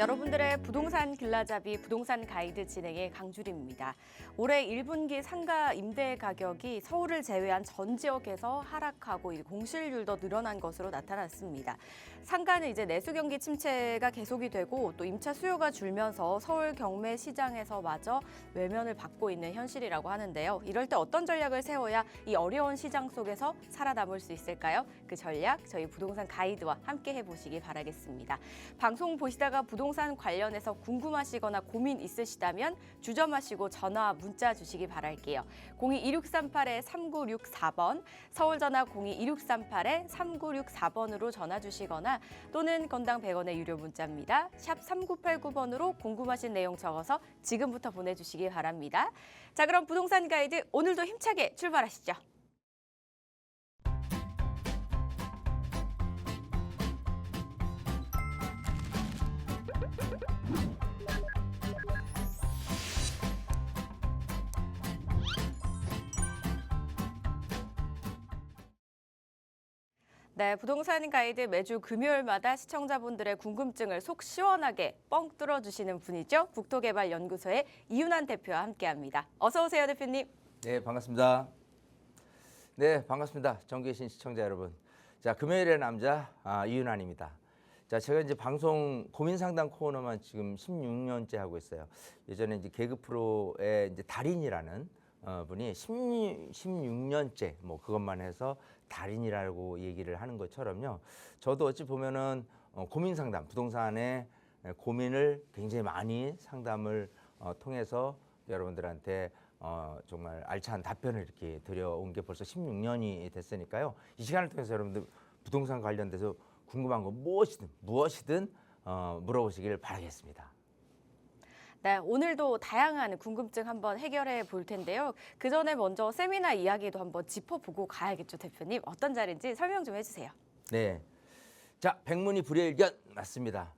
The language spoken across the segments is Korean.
여러분들의 부동산 길라잡이 부동산 가이드 진행의 강주림입니다. 올해 1분기 상가 임대 가격이 서울을 제외한 전 지역에서 하락하고 공실률도 늘어난 것으로 나타났습니다. 상가는 이제 내수 경기 침체가 계속이 되고 또 임차 수요가 줄면서 서울 경매 시장에서마저 외면을 받고 있는 현실이라고 하는데요. 이럴 때 어떤 전략을 세워야 이 어려운 시장 속에서 살아남을 수 있을까요? 그 전략 저희 부동산 가이드와 함께 해보시기 바라겠습니다. 방송 보시다가 부동산 관련해서 궁금하시거나 고민 있으시다면 주저마시고 전화 문자 주시기 바랄게요. 02-2638-3964번, 서울전화 02-2638-3964번으로 전화 주시거나 또는 건당 100원의 유료 문자입니다. 샵 3989번으로 궁금하신 내용 적어서 지금부터 보내주시기 바랍니다. 자, 그럼 부동산 가이드 오늘도 힘차게 출발하시죠. 네, 부동산 가이드 매주 금요일마다 시청자분들의 궁금증을 속 시원하게 뻥 뚫어주시는 분이죠. 국토개발연구소의 이윤환 대표와 함께합니다. 어서 오세요, 대표님. 네, 반갑습니다. 네, 반갑습니다. 전국에 계신 시청자 여러분. 자, 금요일의 남자 이윤환입니다. 자, 제가 이제 방송 고민 상담 코너만 지금 16년째 하고 있어요. 예전에 이제 개그 프로의 이제 달인이라는 분이 16년째 뭐 그것만 해서 달인이라고 얘기를 하는 것처럼요. 저도 어찌 보면은 고민 상담, 부동산의 고민을 굉장히 많이 상담을 통해서 여러분들한테 정말 알찬 답변을 이렇게 드려온 게 벌써 16년이 됐으니까요. 이 시간을 통해서 여러분들 부동산 관련돼서 궁금한 거 무엇이든 물어보시길 바라겠습니다. 네, 오늘도 다양한 궁금증 한번 해결해 볼 텐데요. 그 전에 먼저 세미나 이야기도 한번 짚어보고 가야겠죠, 대표님. 어떤 자리인지 설명 좀 해주세요. 네. 자, 백문이 불여일견 맞습니다.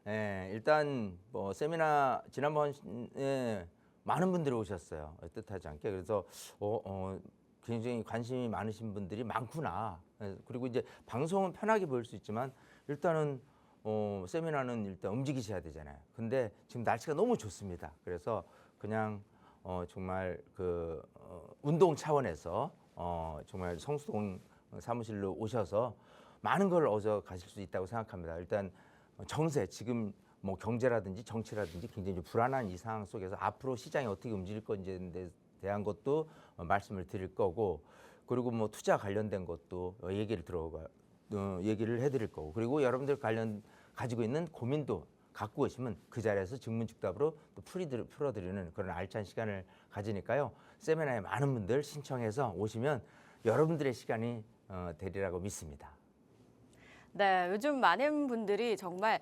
일단 뭐 세미나 지난번에 많은 분들이 오셨어요. 뜻하지 않게. 그래서 굉장히 관심이 많으신 분들이 많구나. 그리고 이제 방송은 편하게 보일 수 있지만 일단은 세미나는 일단 움직이셔야 되잖아요. 근데 지금 날씨가 너무 좋습니다. 그래서 그냥 정말 그 운동 차원에서 정말 성수동 사무실로 오셔서 많은 걸 얻어 가실 수 있다고 생각합니다. 일단 정세 지금 뭐 경제라든지 정치라든지 굉장히 불안한 이 상황 속에서 앞으로 시장이 어떻게 움직일 건지에 대한 것도 말씀을 드릴 거고, 그리고 뭐 투자 관련된 것도 얘기를 해드릴 거고, 그리고 여러분들 가지고 있는 고민도 갖고 오시면 그 자리에서 즉문즉답으로 또 풀어드리는 그런 알찬 시간을 가지니까요. 세미나에 많은 분들 신청해서 오시면 여러분들의 시간이 되리라고 믿습니다. 네, 요즘 많은 분들이 정말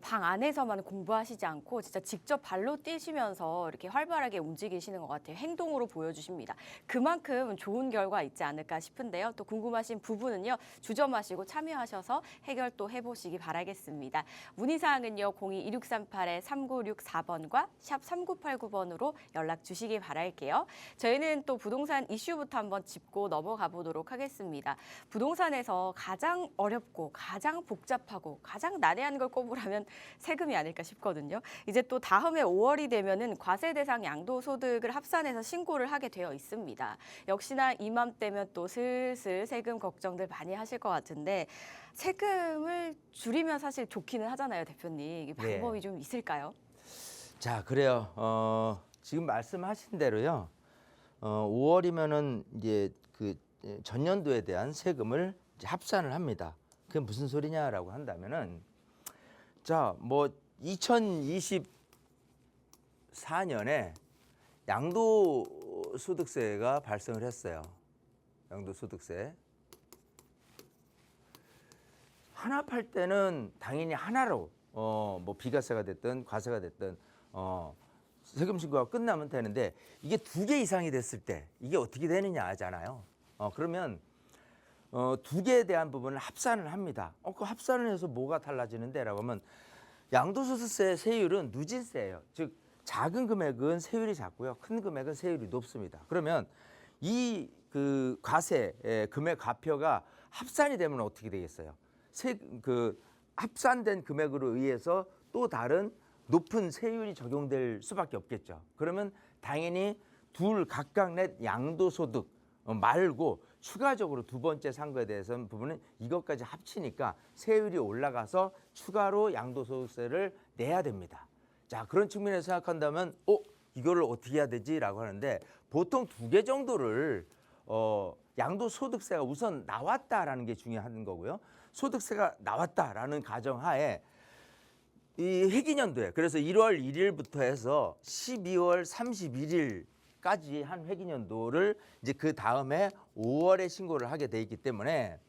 방 안에서만 공부하시지 않고 진짜 직접 발로 뛰시면서 이렇게 활발하게 움직이시는 것 같아요. 행동으로 보여주십니다. 그만큼 좋은 결과 있지 않을까 싶은데요. 또 궁금하신 부분은요, 주저마시고 참여하셔서 해결 또 해보시기 바라겠습니다. 문의사항은요, 02-2638-3964번과 샵 3989번으로 연락 주시기 바랄게요. 저희는 또 부동산 이슈부터 한번 짚고 넘어가 보도록 하겠습니다. 부동산에서 가장 어렵고 가장 복잡하고 가장 난해한 걸 꼽으라면 세금이 아닐까 싶거든요. 이제 또 다음해 5월이 되면은 과세 대상 양도소득을 합산해서 신고를 하게 되어 있습니다. 역시나 이맘때면 또 슬슬 세금 걱정들 많이 하실 것 같은데 세금을 줄이면 사실 좋기는 하잖아요, 대표님. 이 방법이 좀 있을까요? 자, 그래요. 지금 말씀하신 대로요. 5월이면은 이제 그 전년도에 대한 세금을 이제 합산을 합니다. 그게 무슨 소리냐라고 한다면은, 자, 뭐 2024년에 양도소득세가 발생을 했어요. 양도소득세. 하나 팔 때는 당연히 하나로 뭐 비과세가 됐든 과세가 됐든 세금 신고가 끝나면 되는데, 이게 2개 이상이 됐을 때 이게 어떻게 되느냐 하잖아요. 그러면 2개에 대한 부분을 합산을 합니다. 그 합산을 해서 뭐가 달라지는데 라고 하면, 양도소득세 세율은 누진세예요. 즉 작은 금액은 세율이 작고요, 큰 금액은 세율이 높습니다. 그러면 이 그 과세 금액 과표가 합산이 되면 어떻게 되겠어요? 그 합산된 금액으로 의해서 또 다른 높은 세율이 적용될 수밖에 없겠죠. 그러면 당연히 둘 각각 넷 양도소득 말고 추가적으로 두 번째 산 거에 대해서는 부분은 이것까지 합치니까 세율이 올라가서 추가로 양도소득세를 내야 됩니다. 자, 그런 측면에서 생각한다면 이거를 어떻게 해야 되지라고 하는데 보통 두 개 정도를 양도소득세가 우선 나왔다라는 게 중요한 거고요. 소득세가 나왔다라는 가정하에 이 회기년도에 그래서 1월 1일부터 해서 12월 31일까지 한 회기년도를 이제 그 다음에 5월에 신고를 하게 돼 있기 때문에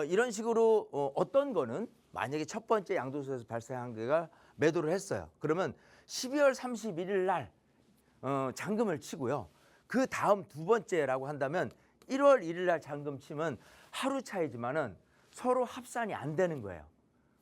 이런 식으로 어떤 거는 만약에 첫 번째 양도소득에서 발생한 게가 매도를 했어요. 그러면 12월 31일 날 잔금을 치고요. 그 다음 두 번째라고 한다면 1월 1일 날 잔금 치면 하루 차이지만은 서로 합산이 안 되는 거예요.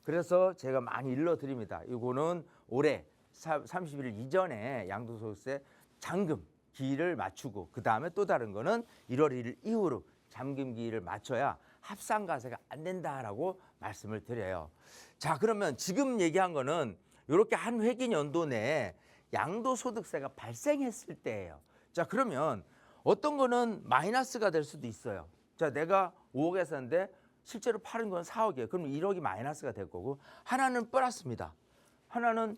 그래서 제가 많이 일러드립니다. 이거는 올해 30일 이전에 양도소득세 잔금 기일을 맞추고 그 다음에 또 다른 거는 1월 1일 이후로 잔금 기일을 맞춰야 합산과세가 안 된다라고 말씀을 드려요. 자, 그러면 지금 얘기한 거는 이렇게 한 회기년도 내에 양도소득세가 발생했을 때예요. 자, 그러면 어떤 거는 마이너스가 될 수도 있어요. 자, 내가 5억에 샀는데 실제로 팔은 건 4억이에요. 그럼 1억이 마이너스가 될 거고 하나는 플러스입니다. 하나는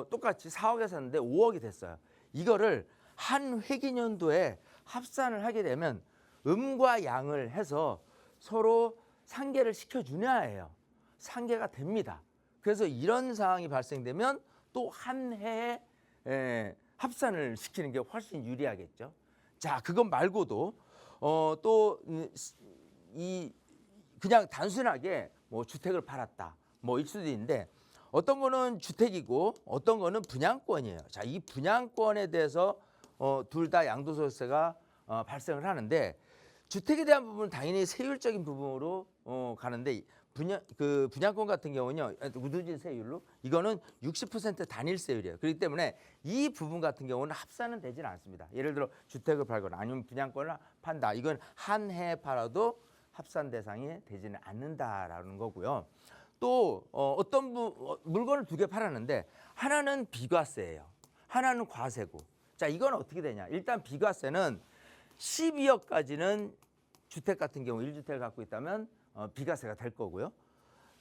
똑같이 4억에 샀는데 5억이 됐어요. 이거를 한 회기년도에 합산을 하게 되면 음과 양을 해서 서로 상계를 시켜주냐예요. 상계가 됩니다. 그래서 이런 상황이 발생되면 또 한 해에 합산을 시키는 게 훨씬 유리하겠죠. 자, 그것 말고도 또 그냥 단순하게 뭐 주택을 팔았다 뭐일 수도 있는데 어떤 거는 주택이고 어떤 거는 분양권이에요. 자, 이 분양권에 대해서 둘 다 양도소득세가 발생을 하는데 주택에 대한 부분은 당연히 세율적인 부분으로 가는데 분양권 같은 경우는요, 우두진 세율로 이거는 60% 단일 세율이에요. 그렇기 때문에 이 부분 같은 경우는 합산은 되지는 않습니다. 예를 들어 주택을 팔거나 아니면 분양권을 판다. 이건 한 해 팔아도 합산 대상이 되지는 않는다라는 거고요. 또 어떤 물건을 두 개 팔았는데 하나는 비과세예요. 하나는 과세고. 자, 이건 어떻게 되냐? 일단 비과세는 12억까지는 주택 같은 경우 1주택을 갖고 있다면 비과세가 될 거고요.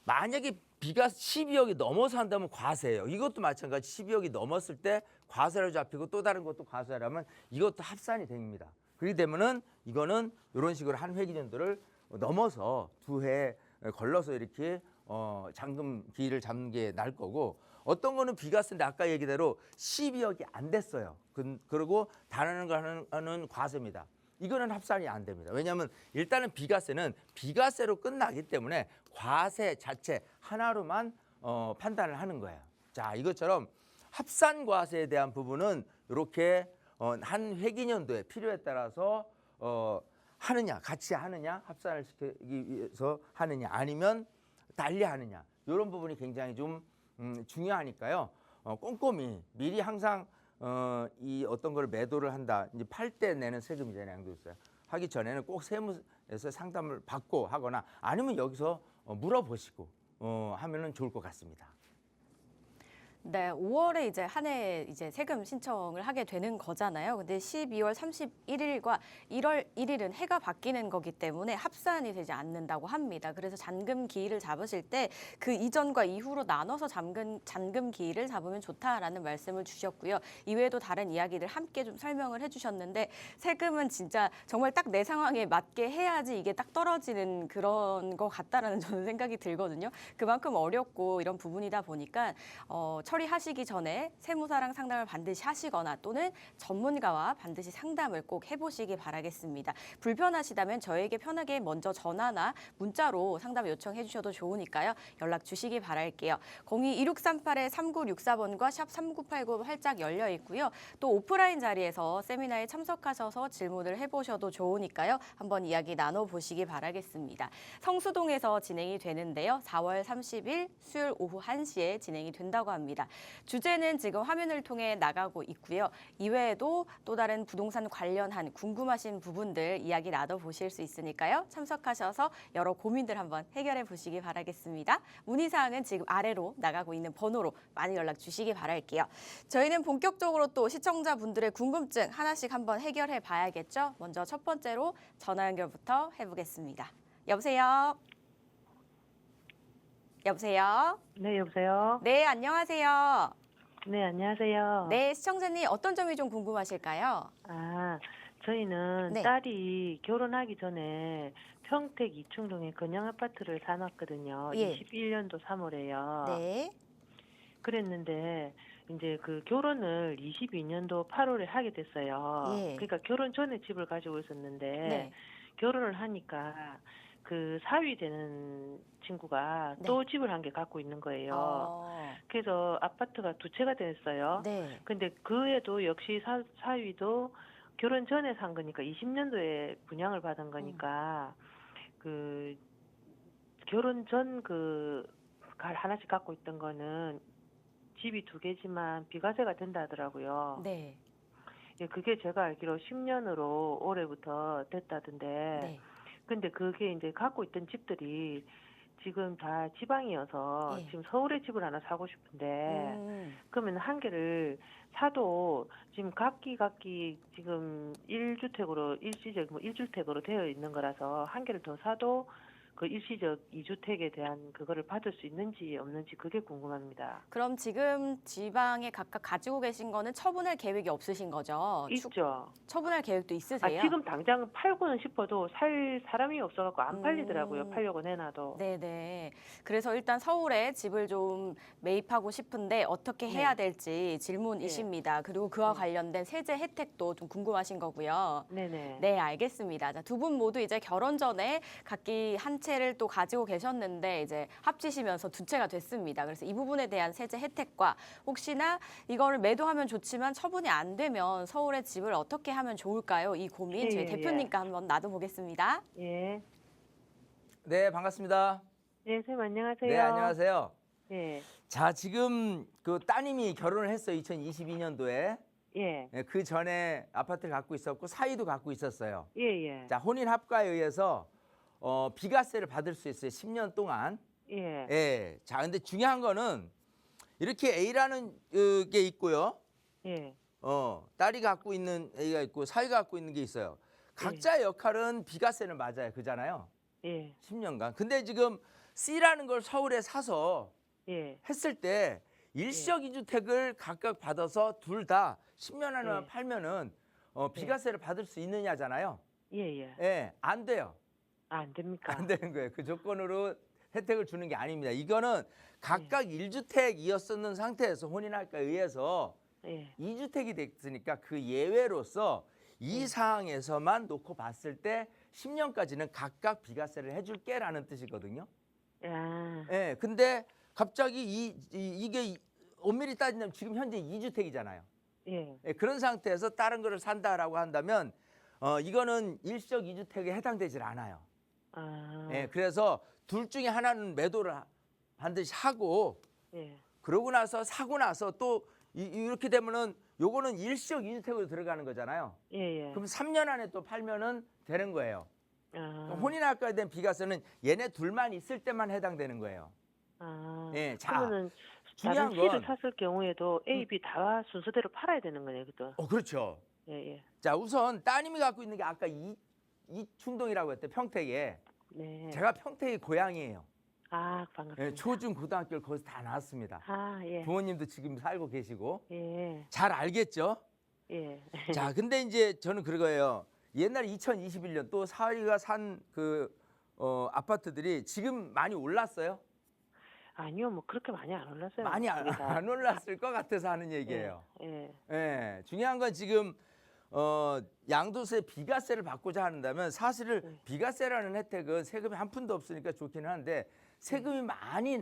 만약에 비과세 12억이 넘어서 한다면 과세예요. 이것도 마찬가지 12억이 넘었을 때 과세로 잡히고 또 다른 것도 과세라면 이것도 합산이 됩니다. 그렇기 때문에 이거는 이런 식으로 한 회기년도를 넘어서 두 해 걸러서 이렇게 잔금 기일을 잡는 게 나을 거고 어떤 거는 비과세인데 아까 얘기대로 12억이 안 됐어요. 그리고 다른 거는 과세입니다. 이거는 합산이 안 됩니다. 왜냐하면 일단은 비과세는 비과세로 끝나기 때문에 과세 자체 하나로만 판단을 하는 거예요. 자, 이것처럼 합산과세에 대한 부분은 이렇게 한 회기년도에 필요에 따라서 하느냐, 같이 하느냐, 합산을 시키기 위해서 하느냐, 아니면 달리 하느냐, 이런 부분이 굉장히 좀 중요하니까요. 꼼꼼히 미리 항상 이 어떤 걸 매도를 한다, 이제 팔 때 내는 세금이잖아요, 양도세. 하기 전에는 꼭 세무에서 상담을 받고 하거나 아니면 여기서 물어보시고 하면은 좋을 것 같습니다. 네, 5월에 이제 한 해 이제 세금 신청을 하게 되는 거잖아요. 근데 12월 31일과 1월 1일은 해가 바뀌는 거기 때문에 합산이 되지 않는다고 합니다. 그래서 잔금 기일을 잡으실 때 그 이전과 이후로 나눠서 잔금 기일을 잡으면 좋다라는 말씀을 주셨고요. 이외에도 다른 이야기들 함께 좀 설명을 해주셨는데 세금은 진짜 정말 딱 내 상황에 맞게 해야지 이게 딱 떨어지는 그런 것 같다라는 저는 생각이 들거든요. 그만큼 어렵고 이런 부분이다 보니까 처리하시기 전에 세무사랑 상담을 반드시 하시거나 또는 전문가와 반드시 상담을 꼭 해보시기 바라겠습니다. 불편하시다면 저에게 편하게 먼저 전화나 문자로 상담 요청해 주셔도 좋으니까요. 연락 주시기 바랄게요. 02-2638-3964번과 샵 3989 활짝 열려 있고요. 또 오프라인 자리에서 세미나에 참석하셔서 질문을 해보셔도 좋으니까요. 한번 이야기 나눠보시기 바라겠습니다. 성수동에서 진행이 되는데요. 4월 30일 수요일 오후 1시에 진행이 된다고 합니다. 있습니다. 주제는 지금 화면을 통해 나가고 있고요. 이외에도 또 다른 부동산 관련한 궁금하신 부분들 이야기 나눠보실 수 있으니까요. 참석하셔서 여러 고민들 한번 해결해 보시기 바라겠습니다. 문의사항은 지금 아래로 나가고 있는 번호로 많이 연락 주시기 바랄게요. 저희는 본격적으로 또 시청자분들의 궁금증 하나씩 한번 해결해 봐야겠죠. 먼저 첫 번째로 전화 연결부터 해보겠습니다. 여보세요? 여보세요? 네, 여보세요? 네, 안녕하세요. 네, 안녕하세요. 네, 시청자님 어떤 점이 좀 궁금하실까요? 아, 저희는 네. 딸이 결혼하기 전에 평택 이충동에 건양 아파트를 사놨거든요. 예. 21년도 3월에요. 네. 그랬는데 이제 그 결혼을 22년도 8월에 하게 됐어요. 예. 그러니까 결혼 전에 집을 가지고 있었는데 네. 결혼을 하니까 그 사위 되는 친구가 네. 또 집을 한 개 갖고 있는 거예요. 어, 그래서 아파트가 두 채가 됐어요. 네. 근데 그 해도 역시 사위도 결혼 전에 산 거니까 20년도에 분양을 받은 거니까 그 결혼 전 그 하나씩 갖고 있던 거는 집이 두 개지만 비과세가 된다 하더라고요. 네. 예, 그게 제가 알기로 10년으로 올해부터 됐다던데. 네. 근데 그게 이제 갖고 있던 집들이 지금 다 지방이어서 예. 지금 서울에 집을 하나 사고 싶은데 그러면 한 개를 사도 지금 각기 지금 1주택으로 일시적 뭐 1주택으로 되어 있는 거라서 한 개를 더 사도 그 일시적 2주택에 대한 그거를 받을 수 있는지 없는지 그게 궁금합니다. 그럼 지금 지방에 각각 가지고 계신 거는 처분할 계획이 없으신 거죠? 있죠. 처분할 계획도 있으세요? 지금 당장 팔고는 싶어도 살 사람이 없어갖고 안 팔리더라고요. 음. 팔려고 내놔도. 네네. 그래서 일단 서울에 집을 좀 매입하고 싶은데 어떻게 해야 될지 질문이십니다. 그리고 그와 네. 관련된 세제 혜택도 좀 궁금하신 거고요. 네네. 네, 알겠습니다. 자, 두 분 모두 이제 결혼 전에 각기 한 채를 또 가지고 계셨는데 이제 합치시면서 두 채가 됐습니다. 그래서 이 부분에 대한 세제 혜택과 혹시나 이거를 매도하면 좋지만 처분이 안 되면 서울에 집을 어떻게 하면 좋을까요? 이 고민 저희 예, 예. 대표님과 한번 나눠보겠습니다. 예. 네, 반갑습니다. 네, 선생님 안녕하세요. 네, 안녕하세요. 예. 자, 지금 그 따님이 결혼을 했어요. 2022년도에. 예. 그 전에 아파트를 갖고 있었고 사위도 갖고 있었어요. 예, 예. 자, 혼인 합가에 의해서 비과세를 받을 수 있어요. 10년 동안. 예. 예. 자, 근데 중요한 거는 이렇게 A라는 게 있고요. 예. 딸이 갖고 있는 A가 있고 사위가 갖고 있는 게 있어요. 각자의 역할은 비과세는 맞아요. 그잖아요. 예. 10년간. 근데 지금 C라는 걸 서울에 사서 예. 했을 때 일시적2주택을 각각 받아서 둘 다 10년 안에만 예. 팔면은 비과세를 받을 수 있느냐잖아요. 예, 예. 예, 안 돼요. 안 됩니까? 안 되는 거예요. 그 조건으로 혜택을 주는 게 아닙니다. 이거는 각각 1주택이었었는 상태에서 혼인할까에 의해서 예. 2주택이 됐으니까 그 예외로서 이 사항에서만 놓고 봤을 때 10년까지는 각각 비과세를 해줄게라는 뜻이거든요. 야. 예, 근데 갑자기 이게 엄밀히 따지면 지금 현재 2주택이잖아요. 예. 예, 그런 상태에서 다른 거를 산다라고 한다면 이거는 일시적 2주택에 해당되질 않아요. 아. 예, 그래서 둘 중에 하나는 매도를 반드시 하고 예. 그러고 나서 사고 나서 또 이렇게 되면은 요거는 일시적 2주택으로 들어가는 거잖아요. 예, 예. 그럼 3년 안에 또 팔면은 되는 거예요. 아. 혼인할까에 대한 비과세는 얘네 둘만 있을 때만 해당되는 거예요. 아. 예, 자, 그러면은 중요한 다른 C를 건 샀을 경우에도 A, B 다 순서대로 팔아야 되는 거네요, 그죠? 그렇죠. 예, 예. 자, 우선 따님이 갖고 있는 게 아까 이충동이라고 했대, 평택에. 네. 제가 평택이 고향이에요. 아, 반갑습니다. 예, 초중 고등학교를 거기서 다 나왔습니다. 아, 예. 부모님도 지금 살고 계시고 예. 잘 알겠죠? 예. 자, 근데 이제 저는 그거예요. 옛날에 2021년 또 사위가 산 그 아파트들이 지금 많이 올랐어요? 아니요, 뭐 그렇게 많이 안 올랐어요. 많이 그게 다. 안 올랐을 것 같아서 하는 얘기예요. 예. 예, 중요한 건 지금 양도세 비과세를 받고자 한다면 사실은 비과세라는 혜택은 세금이 한 푼도 없으니까 좋기는 한데 세금이 많이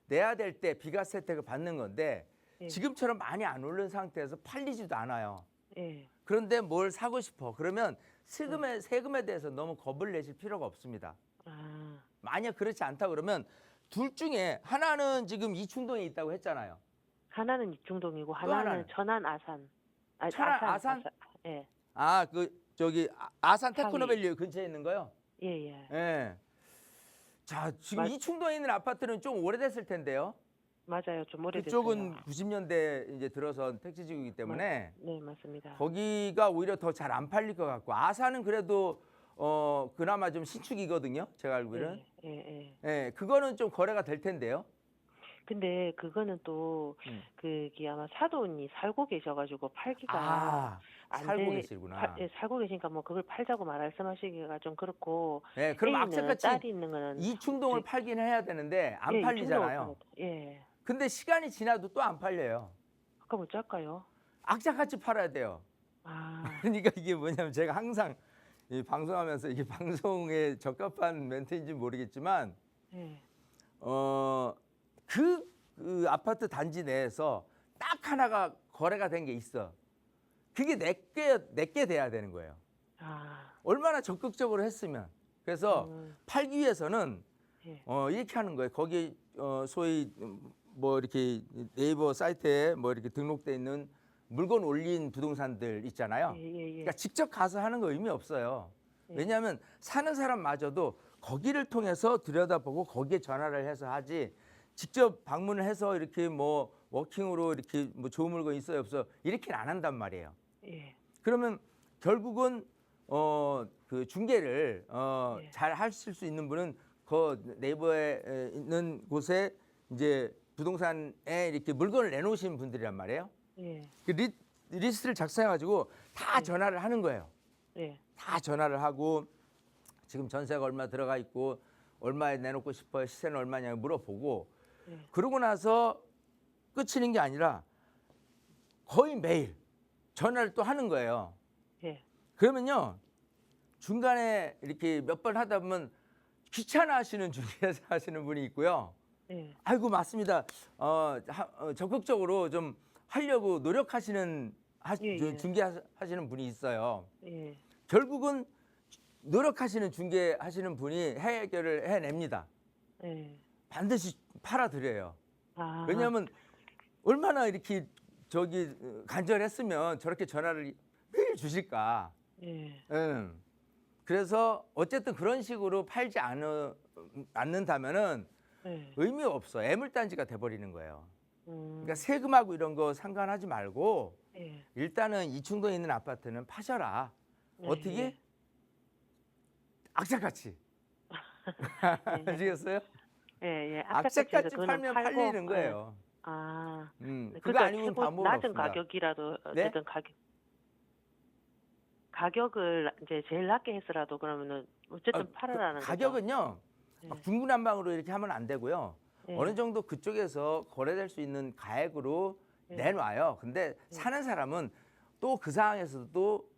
내야 될 때 비과세 혜택을 받는 건데 지금처럼 많이 안 오른 상태에서 팔리지도 않아요. 예. 그런데 뭘 사고 싶어. 그러면 세금에 대해서 너무 겁을 내실 필요가 없습니다. 아. 만약 그렇지 않다 그러면 둘 중에 하나는 지금 이충동에 있다고 했잖아요. 하나는 이충동이고 하나는? 하나는 천안 아산. 아, 천안 아산? 예. 아, 그 저기 아산 상위. 테크노밸리 근처에 있는 거요? 예, 예. 예. 자, 지금 맞- 이충동에 있는 아파트는 좀 오래됐을 텐데요. 맞아요. 좀 오래됐어요. 그쪽은 90년대 이제 들어선 택지지구이기 때문에 네, 맞습니다. 거기가 오히려 더 잘 안 팔릴 것 같고 아산은 그래도 그나마 좀 신축이거든요. 제가 알기로는. 예, 예, 예. 예, 그거는 좀 거래가 될 텐데요. 근데 그거는 또 음. 그게 아마 사돈이 살고 계셔가지고 팔기가 아, 안 살고 돼- 계시구나. 예, 살고 계시니까 뭐 그걸 팔자고 말씀하시기가 좀 그렇고. 예, 그럼 A는 악착같이 딸이 있는 거는 이충동을 저희- 팔긴 해야 되는데 안 예, 팔리잖아요. 예. 근데 시간이 지나도 또 안 팔려요. 그럼 어쩔까요? 악착같이 팔아야 돼요. 아, 그러니까 이게 뭐냐면 제가 항상 이 방송하면서 이게 방송에 적합한 멘트인지 모르겠지만 예, 그 아파트 단지 내에서 딱 하나가 거래가 된 게 있어. 그게 내게 돼야 되는 거예요. 아, 얼마나 적극적으로 했으면. 그래서 팔기 위해서는 예, 이렇게 하는 거예요. 거기 소위 뭐 이렇게 네이버 사이트에 뭐 이렇게 등록돼 있는 물건 올린 부동산들 있잖아요. 예, 예, 예. 그러니까 직접 가서 하는 거 의미 없어요. 예. 왜냐하면 사는 사람마저도 거기를 통해서 들여다보고 거기에 전화를 해서 하지 직접 방문을 해서 이렇게 뭐 워킹으로 이렇게 뭐 좋은 물건 있어요 없어 이렇게는 안 한단 말이에요. 예, 그러면 결국은 그 중개를 예. 잘 하실 수 있는 분은 그 네이버에 있는 곳에 이제 부동산에 이렇게 물건을 내놓으신 분들이란 말이에요. 예, 그 리스트를 작성해가지고 다 전화를 하는 거예요. 예, 다 전화를 하고 지금 전세가 얼마 들어가 있고 얼마에 내놓고 싶어요. 시세는 얼마냐 물어보고 예. 그러고 나서 끝이는 게 아니라 거의 매일 전화를 또 하는 거예요. 예. 그러면요 중간에 이렇게 몇 번 하다 보면 귀찮아하시는 중개사 하시는 분이 있고요. 예. 아이고 맞습니다. 적극적으로 좀 하려고 노력하시는 예, 예. 중개하시는 분이 있어요. 예. 결국은 노력하시는 중개하시는 분이 해결을 해냅니다. 예. 반드시 팔아드려요. 아, 왜냐하면 얼마나 이렇게 저기 간절했으면 저렇게 전화를 매일 주실까. 예. 그래서 어쨌든 그런 식으로 팔지 않는다면은 예. 의미 없어. 애물단지가 돼버리는 거예요. 음, 그러니까 세금하고 이런 거 상관하지 말고 예. 일단은 이충동에 있는 아파트는 파셔라. 예, 어떻게? 예. 악착같이. 예. 아시겠어요? 예, 예. 악착같이 그거는 팔면 팔고, 팔리는 예. 거예요. 아, 그거 그러니까 아니면 최고 방법은 낮은 없습니다. 가격이라도 네? 어쨌든 가격을 이제 제일 낮게 했으라도 그러면은 어쨌든 팔으라는 거죠. 가격은요. 막 예. 중구난방으로 이렇게 하면 안 되고요. 예. 어느 정도 그쪽에서 거래될 수 있는 가액으로 예. 내놔요. 근데 사는 사람은 또 그 상황에서도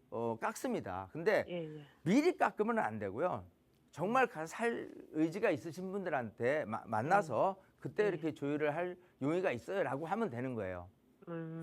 깎습니다. 근데 예, 예. 미리 깎으면 안 되고요. 정말 가서 살 의지가 있으신 분들한테 만나서 그때 이렇게 조율을 할 용의가 있어요라고 하면 되는 거예요.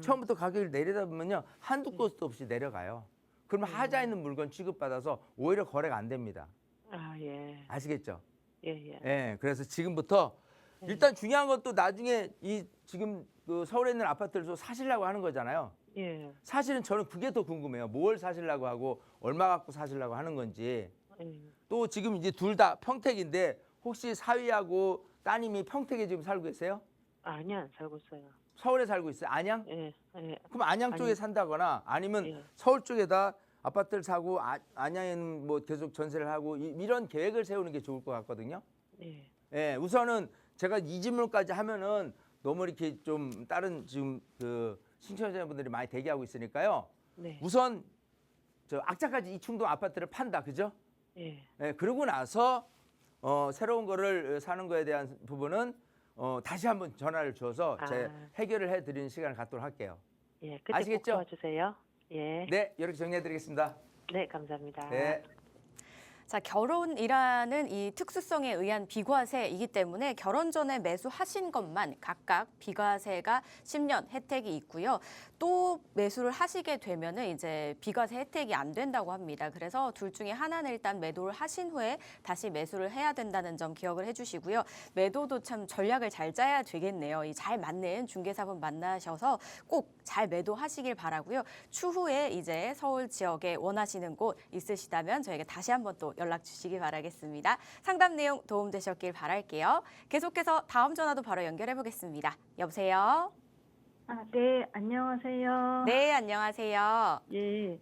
처음부터 가격을 내리다 보면요. 한두 곳도 없이 내려가요. 그러면 하자 있는 물건 취급받아서 오히려 거래가 안 됩니다. 아, 예. 아시겠죠? 예, 예. 예. 그래서 지금부터 일단 중요한 것도 나중에 이 지금 그 서울에 있는 아파트를 또 사시려고 하는 거잖아요. 예. 사실은 저는 그게 더 궁금해요. 뭘 사시려고 하고 얼마 갖고 사시려고 하는 건지. 예. 또 지금 이제 둘 다 평택인데 혹시 사위하고 따님이 평택에 지금 살고 계세요? 아니, 안 살고 있어요. 서울에 살고 있어요? 안양? 예, 예. 그럼 안양 쪽에 아니. 산다거나 아니면 예. 서울 쪽에다 아파트를 사고 안양에는 뭐 계속 전세를 하고 이런 계획을 세우는 게 좋을 것 같거든요. 예. 예, 우선은 제가 이 질문까지 하면은 너무 이렇게 좀 다른 지금 그 신청자분들이 많이 대기하고 있으니까요. 네. 우선 저 악착같이 이충동 아파트를 판다, 그죠? 예. 예, 그러고 나서 새로운 거를 사는 거에 대한 부분은 다시 한번 전화를 줘서 제 해결을 해드리는 시간을 갖도록 할게요. 예. 그때 아시겠죠? 꼭 도와주세요. 예. 네, 이렇게 정리해드리겠습니다. 네, 감사합니다. 네. 자, 결혼이라는 이 특수성에 의한 비과세이기 때문에 결혼 전에 매수하신 것만 각각 비과세가 10년 혜택이 있고요. 또 매수를 하시게 되면은 이제 비과세 혜택이 안 된다고 합니다. 그래서 둘 중에 하나는 일단 매도를 하신 후에 다시 매수를 해야 된다는 점 기억을 해주시고요. 매도도 참 전략을 잘 짜야 되겠네요. 이 잘 맞는 중개사분 만나셔서 꼭 잘 매도하시길 바라고요. 추후에 이제 서울 지역에 원하시는 곳 있으시다면 저에게 다시 한번 또 연락 주시기 바라겠습니다. 상담 내용 도움되셨길 바랄게요. 계속해서 다음 전화도 바로 연결해 보겠습니다. 여보세요? 네, 안녕하세요. 네, 안녕하세요. 예,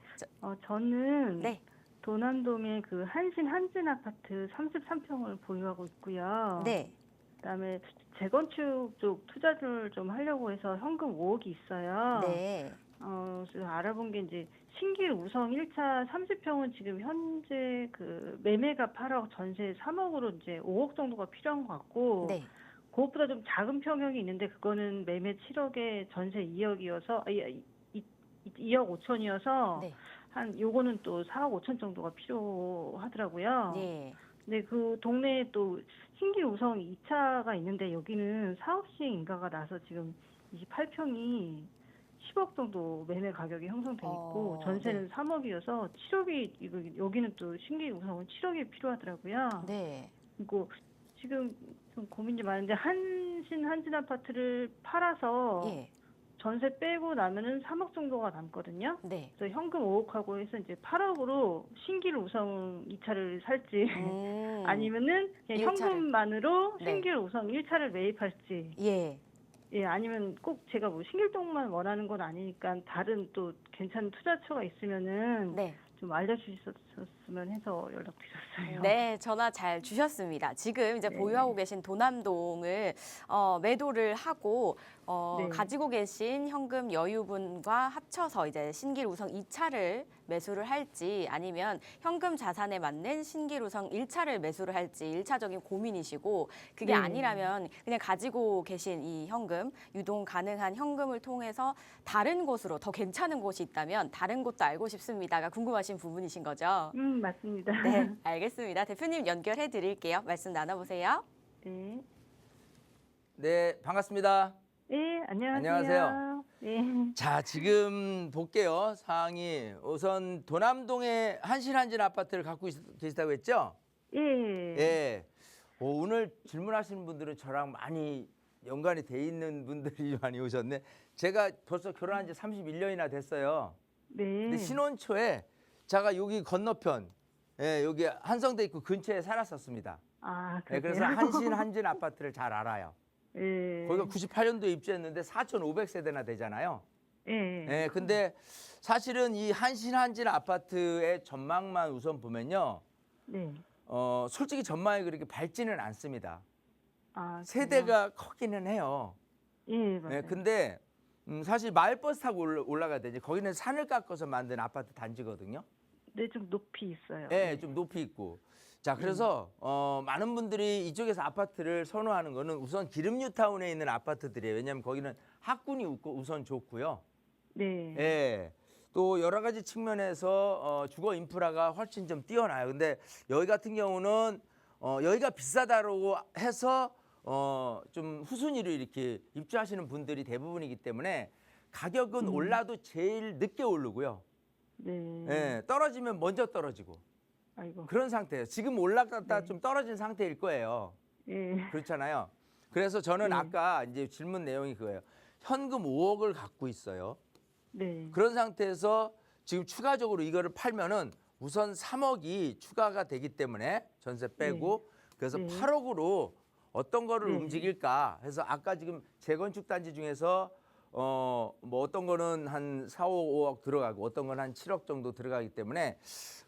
저는 네, 도남동의 그 한진 아파트 33평을 보유하고 있고요. 네, 그다음에 재건축 쪽 투자를 좀 하려고 해서 현금 5억이 있어요. 네, 그래서 알아본 게 이제 신길 우성 1차 30평은 지금 현재 그 매매가 8억, 전세 3억으로 이제 5억 정도가 필요한 것 같고, 네, 그것보다 좀 작은 평형이 있는데 그거는 매매 7억에 전세 2억이어서 2억 5천이어서 네, 한 요거는 또 4억 5천 정도가 필요하더라고요. 네. 근데 그 동네에 또 신길 우성 2차가 있는데 여기는 사업시 인가가 나서 지금 28평이 10억 정도 매매 가격이 형성돼 있고 전세는 3억이어서 7억이 여기는 또 신길 우성은 7억이 필요하더라고요. 네. 그리고 지금 좀 고민이 많은데 한진 아파트를 팔아서 예, 전세 빼고 나면은 3억 정도가 남거든요. 네. 그래서 현금 5억하고 해서 이제 8억으로 신길 우성 2차를 살지 아니면은 그냥 1차를. 현금만으로 네. 신길 우성 1차를 매입할지. 예. 예, 아니면 꼭 제가 뭐 신길동만 원하는 건 아니니까 다른 또 괜찮은 투자처가 있으면은 네. 좀 알려주셨으면 해서 연락드렸어요. 네, 전화 잘 주셨습니다. 지금 이제 네. 보유하고 계신 도남동을 매도를 하고 네. 가지고 계신 현금 여유분과 합쳐서 이제 신길 우성 2차를 매수를 할지 아니면 현금 자산에 맞는 신길 우성 1차를 매수를 할지 1차적인 고민이시고 그게 네. 아니라면 그냥 가지고 계신 이 현금, 유동 가능한 현금을 통해서 다른 곳으로 더 괜찮은 곳이 있다면 다른 곳도 알고 싶습니다가 궁금하신 부분이신 거죠? 맞습니다. 네, 알겠습니다. 대표님 연결해 드릴게요. 말씀 나눠보세요. 네. 네, 반갑습니다. 네, 안녕하세요. 안녕하세요. 네. 자, 지금 볼게요. 상황이 우선 도남동에 한신 아파트를 갖고 계시다고 했죠? 예. 예. 오늘 질문하시는 분들은 저랑 많이 연관이 돼 있는 분들이 많이 오셨네. 제가 벌써 결혼한 지 31년이나 됐어요. 네. 근데 신혼 초에 제가 여기 건너편, 예, 여기 한성대 입구 근처에 살았었습니다. 예, 그래서 한진 아파트를 잘 알아요. 예. 거기가 98년도에 입주했는데 4,500세대나 되잖아요. 예. 예, 근데 사실은 이 한진 아파트의 전망만 우선 보면요. 네. 솔직히 전망이 그렇게 밝지는 않습니다. 아, 세대가 크기는 해요. 예, 맞아요. 예, 근데 사실 마을버스 타고 올라가야 되지. 거기는 산을 깎아서 만든 아파트 단지거든요. 네, 좀 높이 있어요. 예, 좀 높이 있고. 자, 그래서 많은 분들이 이쪽에서 아파트를 선호하는 거는 우선 기름뉴타운에 있는 아파트들이에요. 왜냐하면 거기는 학군이 우선 좋고요. 네. 예. 또 여러 가지 측면에서 주거 인프라가 훨씬 좀 뛰어나요. 근데 여기 같은 경우는 여기가 비싸다고 해서 좀 후순위로 이렇게 입주하시는 분들이 대부분이기 때문에 가격은 올라도 제일 늦게 오르고요. 네. 예, 떨어지면 먼저 떨어지고 아이고. 그런 상태예요. 지금 올라갔다 네. 좀 떨어진 상태일 거예요. 예. 그렇잖아요. 그래서 저는 네. 아까 이제 질문 내용이 그거예요. 현금 5억을 갖고 있어요. 네. 그런 상태에서 지금 추가적으로 이거를 팔면은 우선 3억이 추가가 되기 때문에 전세 빼고 그래서 네. 8억으로 어떤 거를 네. 움직일까 해서 아까 지금 재건축 단지 중에서 뭐 어떤 거는 한 4, 5억 들어가고 어떤 건 한 7억 정도 들어가기 때문에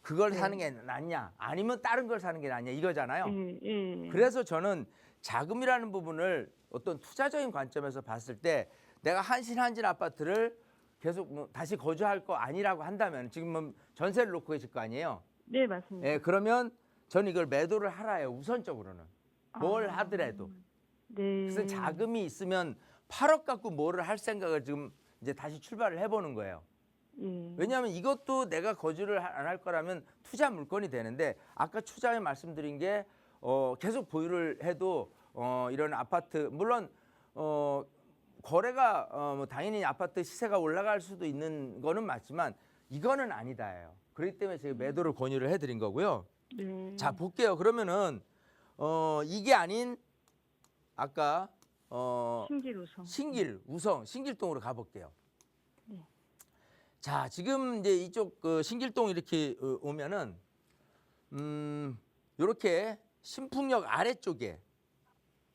그걸 네. 사는 게 낫냐 아니면 다른 걸 사는 게 낫냐 이거잖아요. 예. 예. 그래서 저는 자금이라는 부분을 어떤 투자적인 관점에서 봤을 때 내가 한진 아파트를 계속 뭐 다시 거주할 거 아니라고 한다면 지금 전세를 놓고 계실 거 아니에요. 네, 맞습니다. 예, 그러면 저는 이걸 매도를 하라요. 우선적으로는 뭘 하더라도. 네. 그래서 자금이 있으면 8억 갖고 뭐를 할 생각을 지금 이제 다시 출발을 해보는 거예요. 예. 왜냐하면 이것도 내가 거주를 안 할 거라면 투자 물건이 되는데 아까 초장에 말씀드린 게 계속 보유를 해도 이런 아파트 물론 거래가 뭐 당연히 아파트 시세가 올라갈 수도 있는 거는 맞지만 이거는 아니다예요. 그렇기 때문에 제가 매도를 권유를 해드린 거고요. 네. 자 볼게요. 그러면은 이게 아닌 아까 신기루성. 신길 우성 신길동으로 가볼게요. 네. 자 지금 이제 이쪽 신길동 이렇게 오면은 이렇게 신풍역 아래쪽에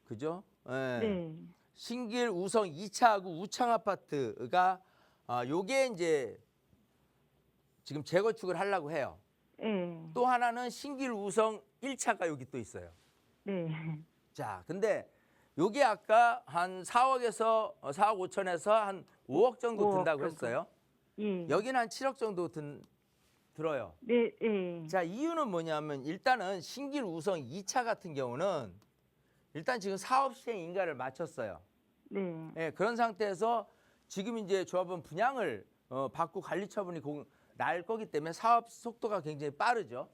그죠? 예. 네. 신길 우성 2차하고 우창 아파트가 요게 이제 지금 재건축을 하려고 해요. 예. 또 하나는 신길 우성 1차가 여기 또 있어요. 네. 자, 근데 요게 아까 한 4억에서 4억 5천에서 한 5억 정도 5억 든다고 정도. 했어요. 예. 여기는 한 7억 정도 들어요. 네. 예. 자, 이유는 뭐냐면 일단은 신길 우성 2차 같은 경우는 일단 지금 사업 시행 인가를 마쳤어요. 네. 예, 그런 상태에서 지금 이제 조합원 분양을 받고 관리 처분이 날 거기 때문에 사업 속도가 굉장히 빠르죠.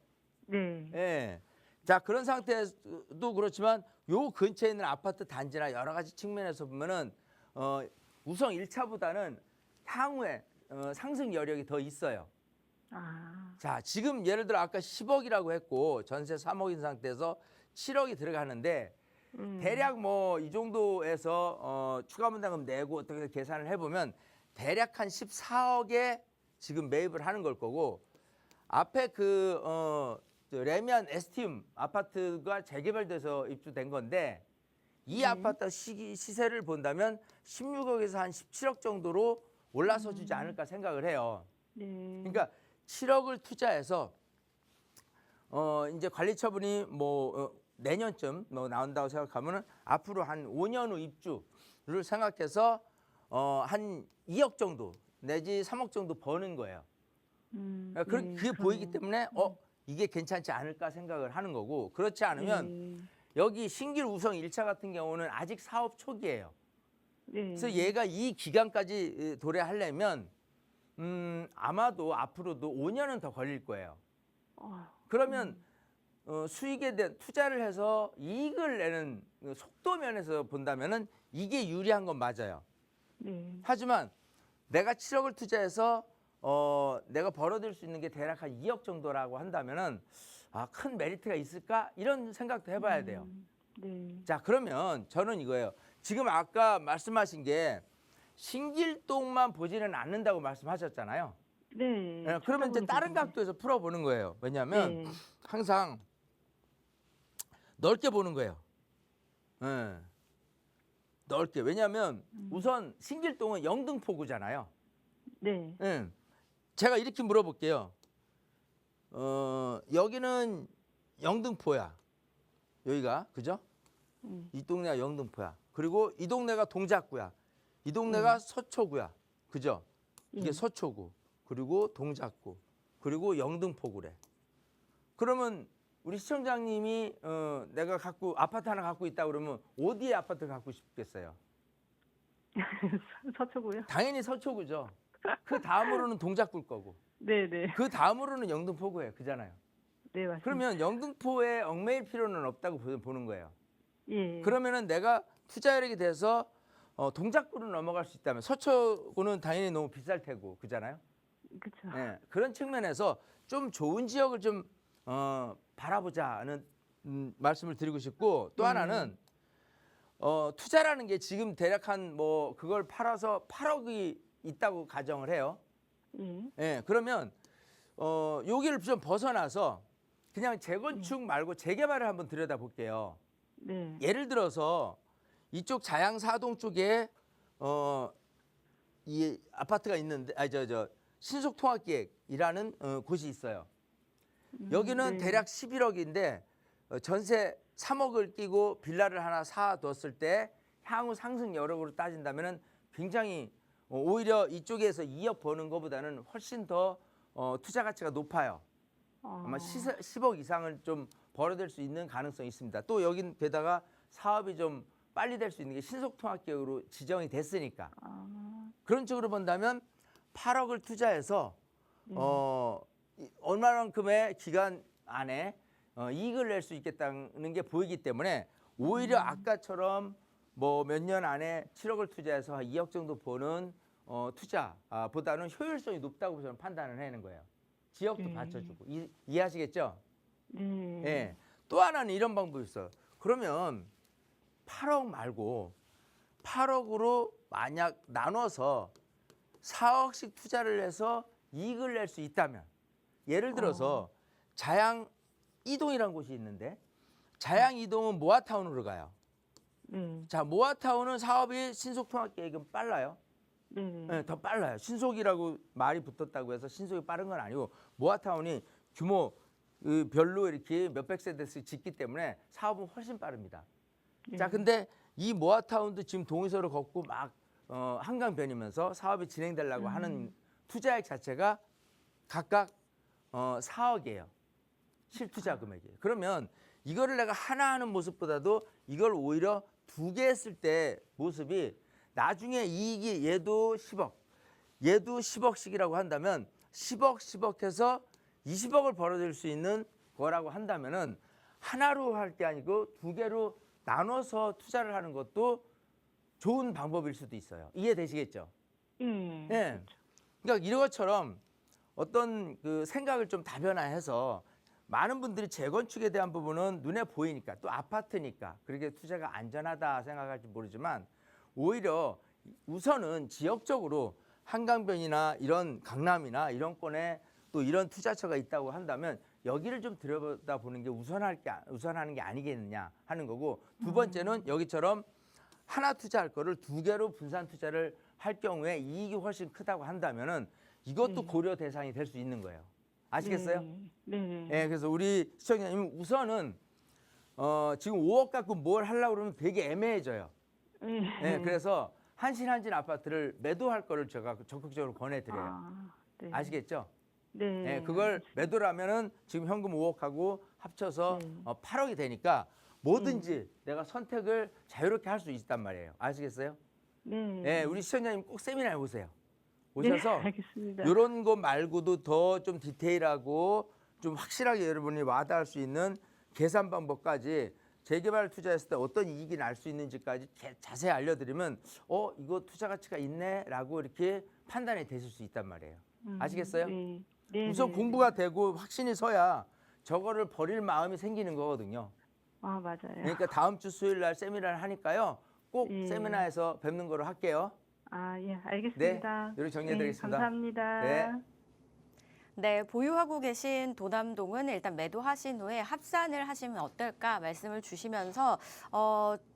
네. 예. 자, 그런 상태도 그렇지만 요 근처에 있는 아파트 단지나 여러 가지 측면에서 보면은 우성 1차보다는 향후에 상승 여력이 더 있어요. 아. 자, 지금 예를 들어 아까 10억이라고 했고 전세 3억인 상태에서 7억이 들어가는데 대략 뭐 이 정도에서 추가 분담금 내고 어떻게 계산을 해보면 대략 한 14억에 지금 매입을 하는 걸 거고 앞에 저 레미안 에스티움 아파트가 재개발돼서 입주된 건데 이 아파트 시세를 본다면 16억에서 한 17억 정도로 올라서 주지 않을까 생각을 해요. 네. 그러니까 7억을 투자해서 이제 관리 처분이 뭐 내년쯤 뭐 나온다고 생각하면은 앞으로 한 5년 후 입주를 생각해서 한 2억 정도 내지 3억 정도 버는 거예요. 그러니까 네, 그게 보이기 때문에 이게 괜찮지 않을까 생각을 하는 거고 그렇지 않으면 네. 여기 신길 우성 1차 같은 경우는 아직 사업 초기예요. 네. 그래서 얘가 이 기간까지 도래하려면 아마도 앞으로도 5년은 더 걸릴 거예요. 그러면 수익에 대한 투자를 해서 이익을 내는 속도 면에서 본다면은 이게 유리한 건 맞아요. 네. 하지만 내가 7억을 투자해서 내가 벌어들일 수 있는 게 대략 한 2억 정도라고 한다면은 큰 메리트가 있을까 이런 생각도 해봐야 돼요. 네. 자 그러면 저는 이거예요. 지금 아까 말씀하신 게 신길동만 보지는 않는다고 말씀하셨잖아요. 네. 그러면 이제 다른 쳐다보는 각도에서 풀어보는 거예요. 왜냐하면 네. 항상 넓게 보는 거예요. 예. 넓게. 왜냐하면 우선 신길동은 영등포구잖아요. 네. 예. 제가 이렇게 물어볼게요. 여기는 영등포야. 여기가 그죠? 이 동네가 영등포야. 그리고 이 동네가 동작구야. 이 동네가 서초구야. 그죠? 이게 서초구. 그리고 동작구. 그리고 영등포구래. 그러면 우리 시청장님이 내가 아파트 하나 갖고 있다 그러면 어디에 아파트를 갖고 싶겠어요? 서초고요. 당연히 서초구죠. 그 다음으로는 동작구일 거고. 네, 네. 그 다음으로는 영등포구예요. 그잖아요. 네, 맞습니다. 그러면 영등포에 얽매일 필요는 없다고 보는 거예요. 예. 그러면은 내가 투자력이 돼서 동작구로 넘어갈 수 있다면 서초구는 당연히 너무 비쌀 테고 그잖아요. 그렇죠. 예, 그런 측면에서 좀 좋은 지역을 좀 바라보자는 말씀을 드리고 싶고 또 하나는 투자라는 게 지금 대략 한 뭐 그걸 팔아서 8억이 있다고 가정을 해요. 예. 예, 그러면 여기를 좀 벗어나서 그냥 재건축 말고 재개발을 한번 들여다볼게요. 네. 예를 들어서 이쪽 자양사동 쪽에 이 아파트가 있는데 신속통합기획이라는 곳이 있어요. 여기는 네. 대략 11억인데 전세 3억을 끼고 빌라를 하나 사뒀을 때 향후 상승 여력으로 따진다면은 굉장히 오히려 이쪽에서 2억 버는 것보다는 훨씬 더 투자 가치가 높아요. 아마 10억 이상을 좀 벌어들 수 있는 가능성이 있습니다. 또 여긴 게다가 사업이 좀 빨리 될 수 있는 게 신속통합기획으로 지정이 됐으니까 그런 쪽으로 본다면 8억을 투자해서 얼마만큼의 기간 안에 이익을 낼 수 있겠다는 게 보이기 때문에 오히려 아까처럼 뭐 몇 년 안에 7억을 투자해서 한 2억 정도 버는 투자보다는 효율성이 높다고 저는 판단을 해는 거예요. 지역도 네. 받쳐주고 이해하시겠죠? 네. 예. 또 하나는 이런 방법이 있어요. 그러면 8억 말고 8억으로 만약 나눠서 4억씩 투자를 해서 이익을 낼 수 있다면, 예를 들어서 자양 이동이라는 곳이 있는데 자양 이동은 모아타운으로 가요. 네. 자, 모아타운은 사업이 신속통합계획은 빨라요. 네. 네, 더 빨라요. 신속이라고 말이 붙었다고 해서 신속이 빠른 건 아니고 모아타운이 규모 별로 이렇게 몇백 세대씩 짓기 때문에 사업은 훨씬 빠릅니다. 자, 근데 이 모아타운도 지금 동의서를 걷고 막 한강변이면서 사업이 진행되려고 하는 투자액 자체가 각각 4억이에요. 실투자 금액이에요. 그러면 이거를 내가 하나 하는 모습보다도 이걸 오히려 2개 했을 때 모습이 나중에 이익이 얘도 10억, 얘도 10억씩이라고 한다면 10억 해서 20억을 벌어들일 수 있는 거라고 한다면은 하나로 할 게 아니고 2개로 나눠서 투자를 하는 것도 좋은 방법일 수도 있어요. 이해되시겠죠? 예. 그러니까 이런 것처럼 어떤 그 생각을 좀 다변화해서 많은 분들이 재건축에 대한 부분은 눈에 보이니까 또 아파트니까 그렇게 투자가 안전하다 생각할지 모르지만 오히려 우선은 지역적으로 한강변이나 이런 강남이나 이런 권에 또 이런 투자처가 있다고 한다면 여기를 좀 들여다보는 게 우선하는 게 아니겠느냐 하는 거고, 두 번째는 여기처럼 하나 투자할 거를 2개로 분산 투자를 할 경우에 이익이 훨씬 크다고 한다면은 이것도 고려 대상이 될 수 있는 거예요. 아시겠어요? 네. 예, 그래서 우리 시청자님 우선은 지금 5억 갖고 뭘 하려고 그러면 되게 애매해져요. 예, 그래서 한신 아파트를 매도할 거를 제가 적극적으로 권해드려요. 네. 아시겠죠? 네. 예, 그걸 매도라면은 지금 현금 5억하고 합쳐서 네. 8억이 되니까 뭐든지 내가 선택을 자유롭게 할 수 있단 말이에요. 아시겠어요? 네. 예, 우리 시청자님 꼭 세미나에 오세요. 오셔서 네, 알겠습니다. 이런 거 말고도 더 좀 디테일하고 좀 확실하게 여러분이 와닿을 수 있는 계산 방법까지 재개발 투자했을 때 어떤 이익이 날 수 있는지까지 자세히 알려드리면 이거 투자 가치가 있네라고 이렇게 판단이 되실 수 있단 말이에요. 아시겠어요? 네. 네. 우선 네. 공부가 되고 확신이 서야 저거를 버릴 마음이 생기는 거거든요. 아, 맞아요. 그러니까 다음 주 수요일 날 세미나를 하니까요. 꼭 예. 세미나에서 뵙는 거로 할게요. 아, 예, 알겠습니다. 네, 이렇게 정리해드리겠습니다. 네, 감사합니다. 네. 네, 보유하고 계신 도남동은 일단 매도하신 후에 합산을 하시면 어떨까 말씀을 주시면서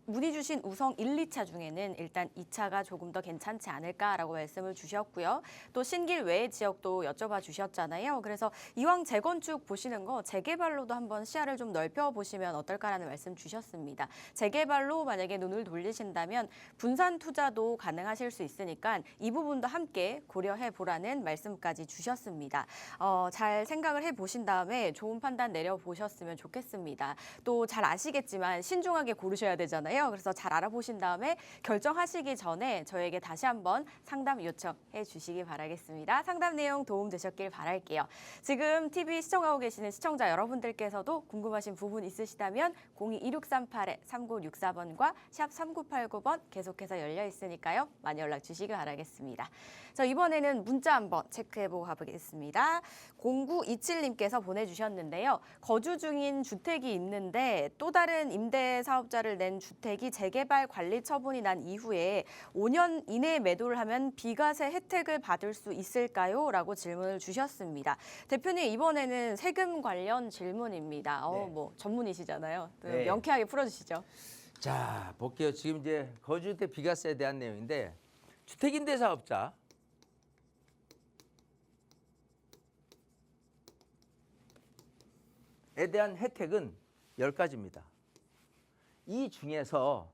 문의 주신 우성 1, 2차 중에는 일단 2차가 조금 더 괜찮지 않을까라고 말씀을 주셨고요. 또 신길 외의 지역도 여쭤봐 주셨잖아요. 그래서 이왕 재건축 보시는 거 재개발로도 한번 시야를 좀 넓혀보시면 어떨까라는 말씀 주셨습니다. 재개발로 만약에 눈을 돌리신다면 분산 투자도 가능하실 수 있으니까 이 부분도 함께 고려해 보라는 말씀까지 주셨습니다. 잘 생각을 해보신 다음에 좋은 판단 내려보셨으면 좋겠습니다. 또 잘 아시겠지만 신중하게 고르셔야 되잖아요. 그래서 잘 알아보신 다음에 결정하시기 전에 저에게 다시 한번 상담 요청해 주시기 바라겠습니다. 상담 내용 도움 되셨길 바랄게요. 지금 TV 시청하고 계시는 시청자 여러분들께서도 궁금하신 부분 있으시다면 02-2638-3964번과 샵 3989번 계속해서 열려 있으니까요. 많이 연락 주시기 바라겠습니다. 자, 이번에는 문자 한번 체크해보고 가보겠습니다. 0927님께서 보내주셨는데요. 거주 중인 주택이 있는데 또 다른 임대 사업자를 낸 주택이 재개발 관리 처분이 난 이후에 5년 이내에 매도를 하면 비과세 혜택을 받을 수 있을까요? 라고 질문을 주셨습니다. 대표님, 이번에는 세금 관련 질문입니다. 네. 뭐 전문이시잖아요. 또 네. 명쾌하게 풀어주시죠. 자, 볼게요. 지금 이제 거주주택 비과세에 대한 내용인데 주택임대 사업자에 대한 혜택은 10가지입니다. 이 중에서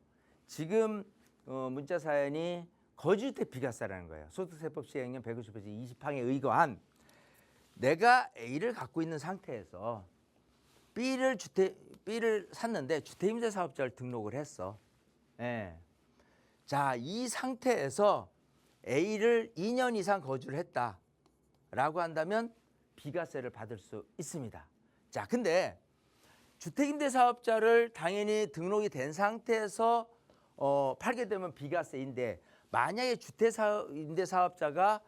지금 문자 사연이 거주주택 비과세라는 거예요. 소득세법 시행령 150페이지 20항에 의거한 내가 A를 갖고 있는 상태에서 B를 샀는데 주택임대 사업자를 등록을 했어. 예. 자, 이 상태에서 A를 2년 이상 거주를 했다라고 한다면 비과세를 받을 수 있습니다. 자, 근데 주택임대사업자를 당연히 등록이 된 상태에서 팔게 되면 비과세인데 만약에 주택임대사업자가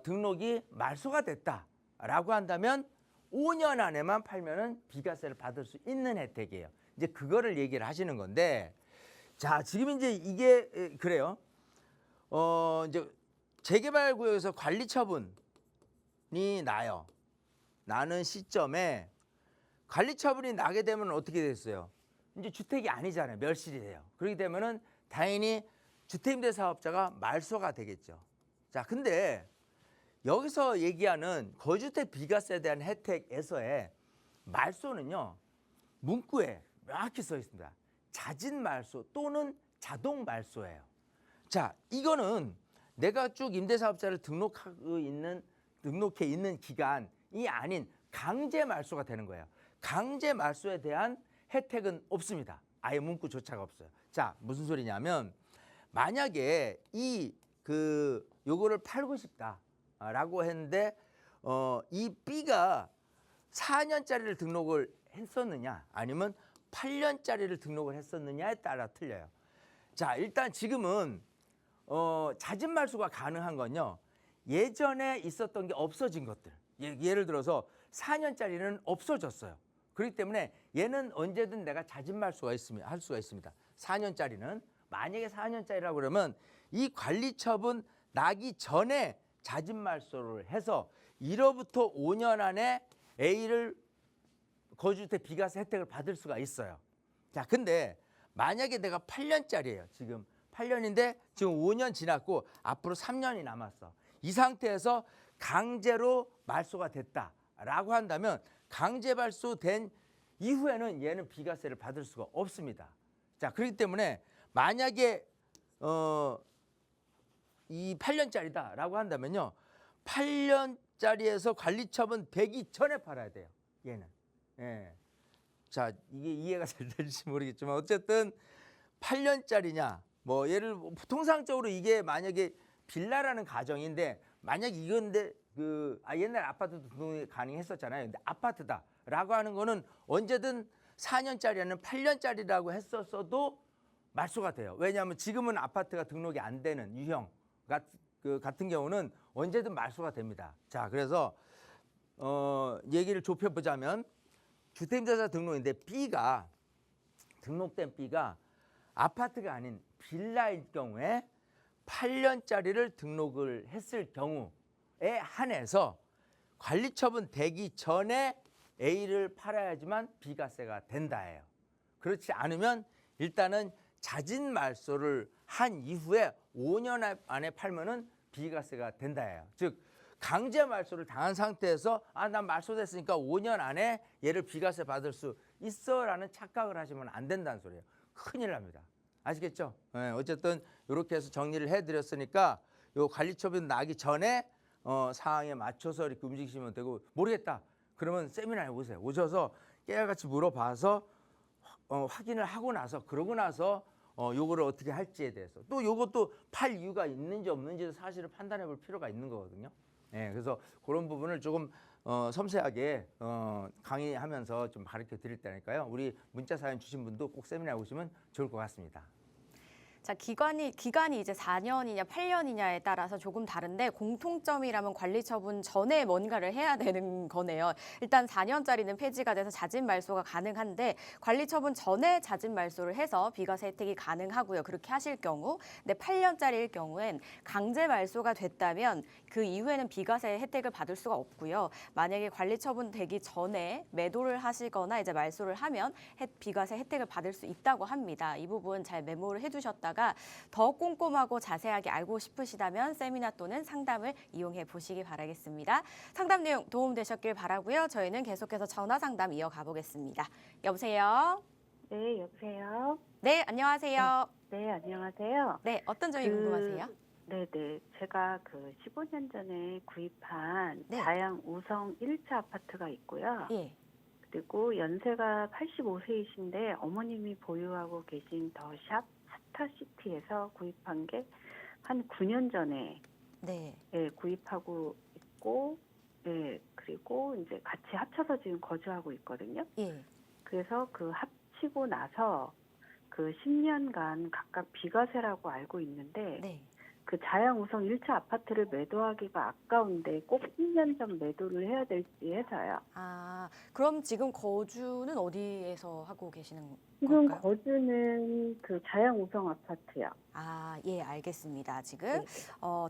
등록이 말소가 됐다라고 한다면 5년 안에만 팔면은 비과세를 받을 수 있는 혜택이에요. 이제 그거를 얘기를 하시는 건데, 자, 지금 이제 이게 그래요. 이제 재개발 구역에서 관리 처분이 나요. 나는 시점에 관리 처분이 나게 되면 어떻게 됐어요? 이제 주택이 아니잖아요. 멸실이 돼요. 그렇게 되면은 당연히 주택임대사업자가 말소가 되겠죠. 자, 근데 여기서 얘기하는 거주택 비과세에 대한 혜택에서의 말소는요, 문구에 명확히 써 있습니다. 자진 말소 또는 자동 말소예요. 자, 이거는 내가 쭉 임대사업자를 등록해 있는 기간이 아닌 강제 말소가 되는 거예요. 강제 말소에 대한 혜택은 없습니다. 아예 문구조차가 없어요. 자, 무슨 소리냐면 만약에 요거를 팔고 싶다라고 했는데 이 B가 4년짜리를 등록을 했었느냐 아니면 8년짜리를 등록을 했었느냐에 따라 틀려요. 자, 일단 지금은 자진 말소가 가능한 건요, 예전에 있었던 게 없어진 것들. 예를 들어서 4년짜리는 없어졌어요. 그렇기 때문에 얘는 언제든 내가 자진 말소가 할 수가 있습니다. 4년짜리는 만약에 4년짜리라고 그러면 이 관리 처분 나기 전에 자진 말소를 해서 1호부터 5년 안에 A를 거주주택 비과세 혜택을 받을 수가 있어요. 자, 근데 만약에 내가 8년짜리예요. 지금 8년인데 지금 5년 지났고 앞으로 3년이 남았어. 이 상태에서 강제로 말소가 됐다라고 한다면 강제 말소된 이후에는 얘는 비과세를 받을 수가 없습니다. 자, 그렇기 때문에 만약에 이 8년짜리다라고 한다면요, 8년짜리에서 관리처분 되기 전에 팔아야 돼요. 얘는. 예. 자, 이게 이해가 잘 될지 모르겠지만 어쨌든 8년짜리냐, 뭐 예를 통상적으로 이게 만약에 빌라라는 가정인데 만약 이건데 옛날 아파트도 등록이 가능했었잖아요. 근데 아파트다라고 하는 거는 언제든 4년짜리는 8년짜리라고 했었어도 말소가 돼요. 왜냐하면 지금은 아파트가 등록이 안 되는 유형 같은 경우는 언제든 말소가 됩니다. 자, 그래서 얘기를 좁혀보자면 주택임대차 등록인데 등록된 B가 아파트가 아닌 빌라일 경우에 8년짜리를 등록을 했을 경우에 한해서 관리처분 되기 전에 A를 팔아야지만 비과세가 된다예요. 그렇지 않으면 일단은 자진 말소를 한 이후에 5년 안에 팔면은 비과세가 된다예요. 즉 강제 말소를 당한 상태에서 난 말소됐으니까 5년 안에 얘를 비과세 받을 수 있어라는 착각을 하시면 안 된다는 소리예요. 큰일 납니다. 아시겠죠? 네, 어쨌든 이렇게 해서 정리를 해드렸으니까 요 관리처분 나기 전에 상황에 맞춰서 이렇게 움직이시면 되고, 모르겠다 그러면 세미나에 오세요. 오셔서 깨알같이 물어봐서 확인을 하고 나서 그러고 나서 요거를 어떻게 할지에 대해서 또 요것도 팔 이유가 있는지 없는지도 사실을 판단해 볼 필요가 있는 거거든요. 네, 그래서 그런 부분을 조금 섬세하게 강의하면서 좀 가르쳐 드릴 테니까요. 우리 문자 사연 주신 분도 꼭 세미나에 오시면 좋을 것 같습니다. 자, 기간이 이제 4년이냐 8년이냐에 따라서 조금 다른데 공통점이라면 관리처분 전에 뭔가를 해야 되는 거네요. 일단 4년짜리는 폐지가 돼서 자진 말소가 가능한데 관리처분 전에 자진 말소를 해서 비과세 혜택이 가능하고요. 그렇게 하실 경우, 근데 8년짜리일 경우엔 강제 말소가 됐다면 그 이후에는 비과세 혜택을 받을 수가 없고요. 만약에 관리처분 되기 전에 매도를 하시거나 이제 말소를 하면 비과세 혜택을 받을 수 있다고 합니다. 이 부분 잘 메모를 해두셨다가 더 꼼꼼하고 자세하게 알고 싶으시다면 세미나 또는 상담을 이용해 보시기 바라겠습니다. 상담 내용 도움되셨길 바라고요. 저희는 계속해서 전화 상담 이어가 보겠습니다. 여보세요? 네, 여보세요. 네, 안녕하세요. 네, 안녕하세요. 네, 어떤 점이 궁금하세요? 네네. 제가 15년 전에 구입한 네. 다양 우성 1차 아파트가 있고요. 예. 그리고 연세가 85세이신데 어머님이 보유하고 계신 더 샵 스타시티에서 구입한 게 한 9년 전에 네. 예, 구입하고 있고, 예, 그리고 이제 같이 합쳐서 지금 거주하고 있거든요. 예. 그래서 그 합치고 나서 그 10년간 각각 비과세라고 알고 있는데, 네. 그 자양우성 1차 아파트를 매도하기가 아까운데 꼭 10년 전 매도를 해야 될지 해서요. 아, 그럼 지금 거주는 어디에서 하고 계시는 지금 걸까요? 거주는 그 자양우성 아파트요. 아, 예, 알겠습니다. 지금 네.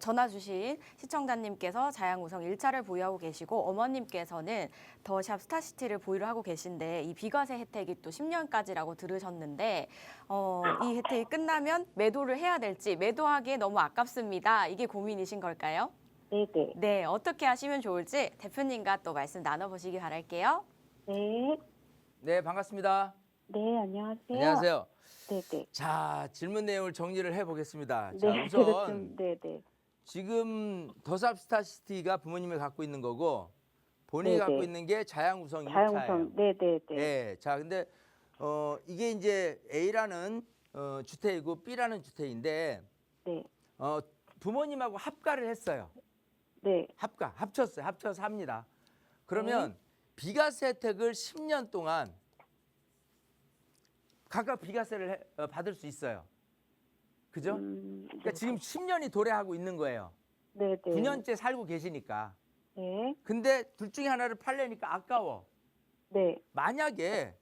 전화 주신 시청자님께서 자양우성 1차를 보유하고 계시고 어머님께서는 더샵 스타시티를 보유를 하고 계신데 이 비과세 혜택이 또 10년까지라고 들으셨는데 이 혜택이 끝나면 매도를 해야 될지 매도하기에 너무 아깝습니다. 이게 고민이신 걸까요? 네네. 네, 어떻게 하시면 좋을지 대표님과 또 말씀 나눠보시기 바랄게요. 네. 네, 반갑습니다. 네, 안녕하세요. 안녕하세요. 네네. 자, 질문 내용을 정리를 해보겠습니다. 네, 자, 우선 그렇죠. 네네. 지금 더샵 스타시티가 부모님이 갖고 있는 거고 본인이 네네. 갖고 있는 게 자양우성 1차예요. 자양우성, 네네네. 예. 자, 근데 이게 이제 A라는 주택이고 B라는 주택인데 네. 부모님하고 합가를 했어요. 네. 합쳤어요. 합쳐서 합니다. 그러면 비과세 혜택을 10년 동안 각각 비과세를 받을 수 있어요. 그죠? 그러니까 네. 지금 10년이 도래하고 있는 거예요. 네네. 9년째 살고 계시니까. 네. 근데 둘 중에 하나를 팔려니까 아까워. 네. 만약에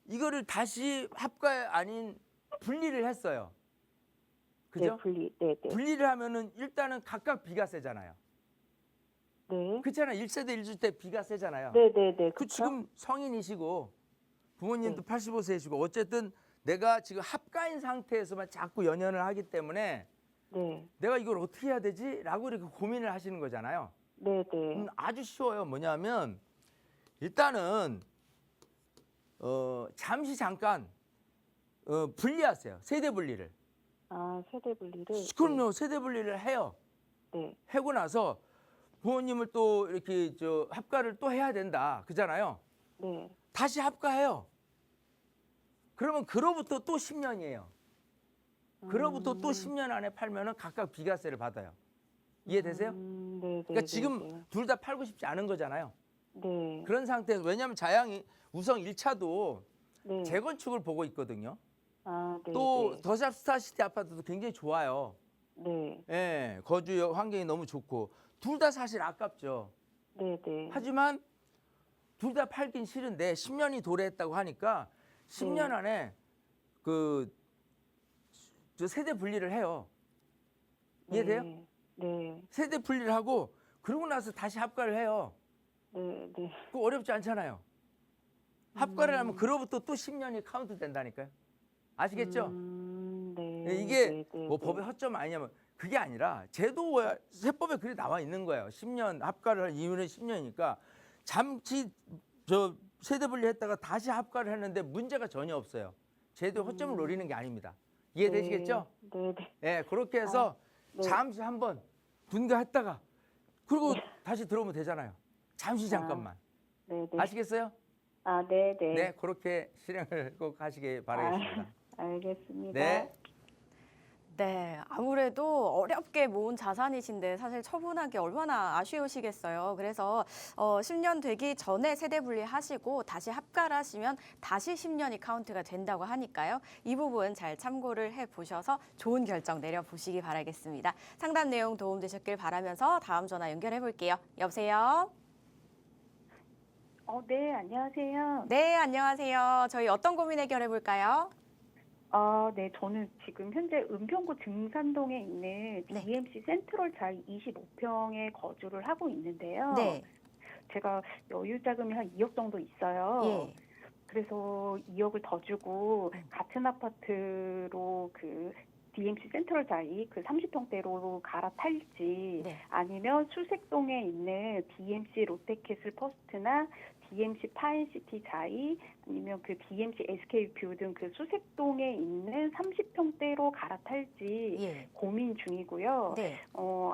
이거를 다시 합가 아닌 분리를 했어요. 그죠? 네, 분리. 네네. 분리를 하면은 일단은 각각 비과세잖아요. 네. 그렇잖아요. 1세대 1주택 비과세잖아요. 네네네. 그 그쵸? 지금 성인이시고 부모님도 네. 85세이시고 어쨌든 내가 지금 합가인 상태에서만 자꾸 연연을 하기 때문에 네. 내가 이걸 어떻게 해야 되지? 라고 이렇게 고민을 하시는 거잖아요. 네네. 아주 쉬워요. 뭐냐면 일단은 잠시 잠깐 분리하세요. 세대 분리를. 아, 세대 분리를. 그럼요. 세대 분리를 해요. 네. 하고 나서 부모님을 또 이렇게 합가를 또 해야 된다. 그잖아요. 네. 다시 합가해요. 그러면 그로부터 또 10년이에요. 그로부터 또 10년 안에 팔면은 각각 비과세를 받아요. 이해되세요? 네네. 그러니까 지금 둘 다 팔고 싶지 않은 거잖아요. 네. 그런 상태에서 왜냐하면 자양이 우성 1차도 네. 재건축을 보고 있거든요. 아, 네. 또 네. 더샵 스타시티 아파트도 굉장히 좋아요. 네. 예, 거주 환경이 너무 좋고 둘 다 사실 아깝죠. 네네. 하지만 둘 다 팔긴 싫은데 10년이 도래했다고 하니까 10년 네. 안에 저 세대 분리를 해요. 이해돼요? 네. 네. 세대 분리를 하고 그러고 나서 다시 합가를 해요. 네. 네. 그거 어렵지 않잖아요. 합가를 하면 그로부터 또 10년이 카운트 된다니까요. 아시겠죠? 네. 예, 이게 네, 네, 뭐 네. 법의 허점 아니냐면 그게 아니라 세법에 그게 나와 있는 거예요. 10년 합가를 할 이유는 10년이니까 잠시 저 세대 분리했다가 다시 합가를 했는데 문제가 전혀 없어요. 제도 허점을 노리는 게 아닙니다. 이해되시겠죠? 네. 네. 예, 그렇게 해서 네. 잠시 한번 분가했다가 그리고 다시 들어오면 되잖아요. 잠시 잠깐만. 네. 네. 아시겠어요? 아, 네. 네. 네, 그렇게 실행을 꼭 하시길 바라겠습니다. 알겠습니다. 네. 네, 아무래도 어렵게 모은 자산이신데 사실 처분하기 얼마나 아쉬우시겠어요. 그래서 10년 되기 전에 세대 분리하시고 다시 합가를 하시면 다시 10년이 카운트가 된다고 하니까요. 이 부분 잘 참고를 해보셔서 좋은 결정 내려보시기 바라겠습니다. 상담 내용 도움되셨길 바라면서 다음 전화 연결해 볼게요. 여보세요? 네, 안녕하세요. 네, 안녕하세요. 저희 어떤 고민 해결해 볼까요? 네, 저는 지금 현재 은평구 증산동에 있는 네. DMC 센트럴 자이 25평에 거주를 하고 있는데요. 네. 제가 여유 자금이 한 2억 정도 있어요. 예. 그래서 2억을 더 주고 같은 아파트로 그 DMC 센트럴 자이 그 30평대로 갈아탈지 네. 아니면 수색동에 있는 DMC 롯데캐슬 퍼스트나 DMC 파인시티 자이 아니면 그 DMC SK뷰 등 그 수색동에 있는 30평대로 갈아탈지 예. 고민 중이고요. 네.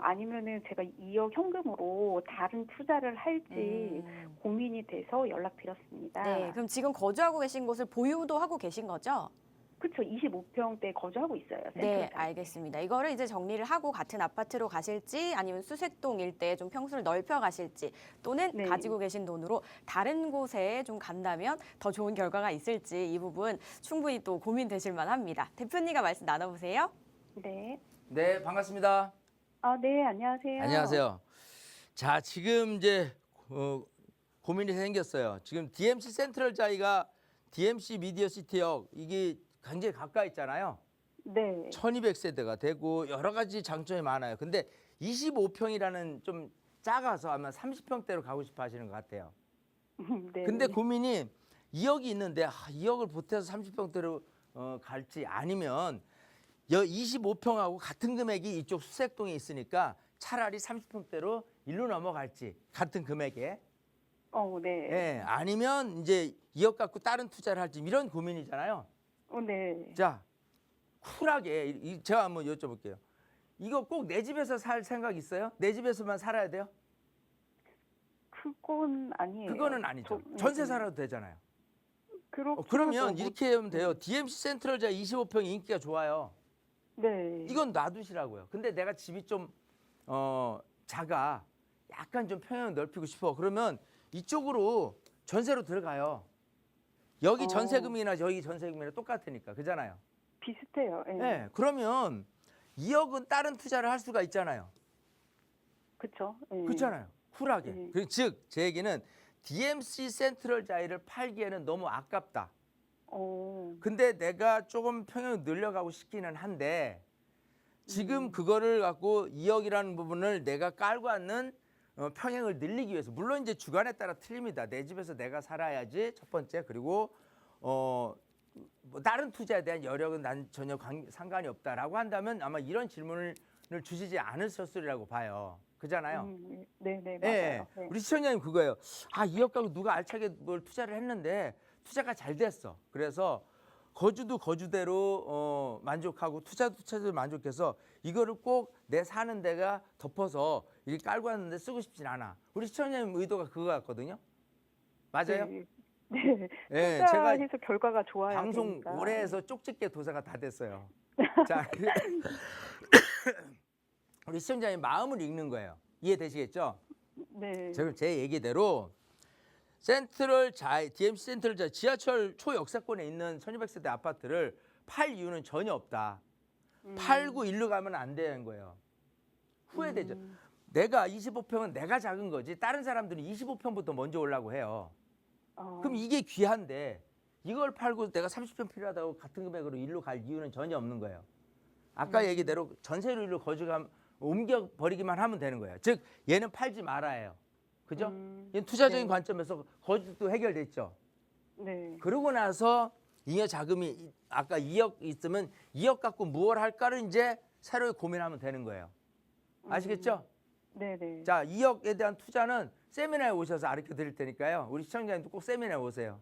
아니면은 제가 2억 현금으로 다른 투자를 할지 고민이 돼서 연락드렸습니다. 네, 그럼 지금 거주하고 계신 곳을 보유도 하고 계신 거죠? 그쵸. 25평대 거주하고 있어요. 네, 센트럴 알겠습니다. 이거를 이제 정리를 하고 같은 아파트로 가실지 아니면 수색동 일대에 좀 평수를 넓혀 가실지 또는 네. 가지고 계신 돈으로 다른 곳에 좀 간다면 더 좋은 결과가 있을지 이 부분 충분히 또 고민되실 만합니다. 대표님과 말씀 나눠보세요. 네. 네, 반갑습니다. 아, 네. 안녕하세요. 안녕하세요. 자, 지금 이제 고민이 생겼어요. 지금 DMC 센트럴 자이가 DMC 미디어 시티역 이게 굉장히 가까이 있잖아요. 네. 1200세대가 되고 여러 가지 장점이 많아요. 근데 25평이라는 좀 작아서 아마 30평대로 가고 싶어 하시는 것 같아요. 네. 근데 고민이 2억이 있는데 2억을 보태서 30평대로 갈지 아니면 25평하고 같은 금액이 이쪽 수색동에 있으니까 차라리 30평대로 일로 넘어갈지 같은 금액에 네. 예, 아니면 이제 2억 갖고 다른 투자를 할지 이런 고민이잖아요. 네. 자, 쿨하게 제가 한번 여쭤볼게요. 이거 꼭 내 집에서 살 생각 있어요? 내 집에서만 살아야 돼요? 그건 아니에요. 그거는 아니죠. 전세 살아도 되잖아요. 그러면 이렇게 하면 돼요. DMC 센트럴자 25평 인기가 좋아요. 네. 이건 놔두시라고요. 근데 내가 집이 좀 작아. 약간 좀 평형을 넓히고 싶어. 그러면 이쪽으로 전세로 들어가요. 여기 전세금이나 여기 전세금이나 똑같으니까. 그잖아요. 비슷해요. 예. 네. 그러면 2억은 다른 투자를 할 수가 있잖아요. 그쵸. 예. 그렇잖아요. 쿨하게. 네. 즉, 제 얘기는 DMC 센트럴 자이를 팔기에는 너무 아깝다. 근데 내가 조금 평형을 늘려가고 싶기는 한데 지금 그거를 갖고 2억이라는 부분을 내가 깔고 왔는 평형을 늘리기 위해서 물론 이제 주관에 따라 틀립니다. 내 집에서 내가 살아야지 첫 번째. 그리고 뭐 다른 투자에 대한 여력은 난 전혀 상관이 없다라고 한다면 아마 이런 질문을 주시지 않으셨으리라고 봐요. 그잖아요. 네네, 맞아요. 예, 네. 우리 시청자님 그거예요. 2억 갖고 누가 알차게 뭘 투자를 했는데 투자가 잘 됐어. 그래서 거주도 거주대로 만족하고 투자도 투자대로 만족해서 이거를 꼭 내 사는 데가 덮어서 이렇게 깔고 왔는데 쓰고 싶진 않아. 우리 시청자님 의도가 그거 같거든요. 맞아요? 네. 네. 예, 제가 투자해서 결과가 좋아야 방송 되니까. 오래 해서 쪽집게 도사가 다 됐어요. 자, 우리 시청자님 마음을 읽는 거예요. 이해되시겠죠? 네. 지금 제 얘기대로 센트럴 자이, DMC 센트럴 자이 지하철 초역세권에 있는 1200세대 아파트를 팔 이유는 전혀 없다. 팔고 일로 가면 안 되는 거예요. 후회되죠. 내가 25평은 내가 작은 거지 다른 사람들은 25평부터 먼저 오려고 해요. 그럼 이게 귀한데 이걸 팔고 내가 30평 필요하다고 같은 금액으로 일로 갈 이유는 전혀 없는 거예요. 아까 얘기대로 전세로 일로 옮겨 버리기만 하면 되는 거예요. 즉 얘는 팔지 말아야 해요. 그죠? 얘는 투자적인 네. 관점에서 거주도 해결됐죠. 네. 그러고 나서 잉여 자금이 아까 2억 있으면 2억 갖고 무엇 할까를 이제 새로 고민하면 되는 거예요. 아시겠죠? 네네. 자, 2억에 대한 투자는 세미나에 오셔서 가르쳐 드릴 테니까요. 우리 시청자님도 꼭 세미나에 오세요.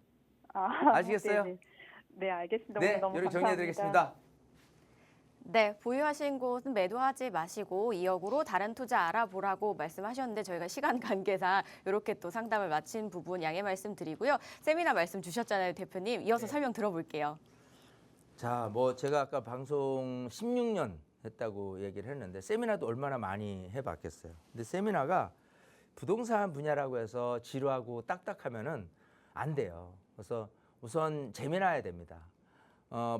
아시겠어요? 네네. 네, 알겠습니다. 네, 오늘 너무 이렇게 감사합니다. 정리해 드리겠습니다. 네, 보유하신 곳은 매도하지 마시고 2억으로 다른 투자 알아보라고 말씀하셨는데 저희가 시간 관계상 이렇게 또 상담을 마친 부분 양해 말씀드리고요. 세미나 말씀 주셨잖아요, 대표님. 이어서 네. 설명 들어볼게요. 자, 뭐 제가 아까 방송 16년 했다고 얘기를 했는데 세미나도 얼마나 많이 해봤겠어요. 근데 세미나가 부동산 분야라고 해서 지루하고 딱딱하면은 안 돼요. 그래서 우선 재미나야 됩니다.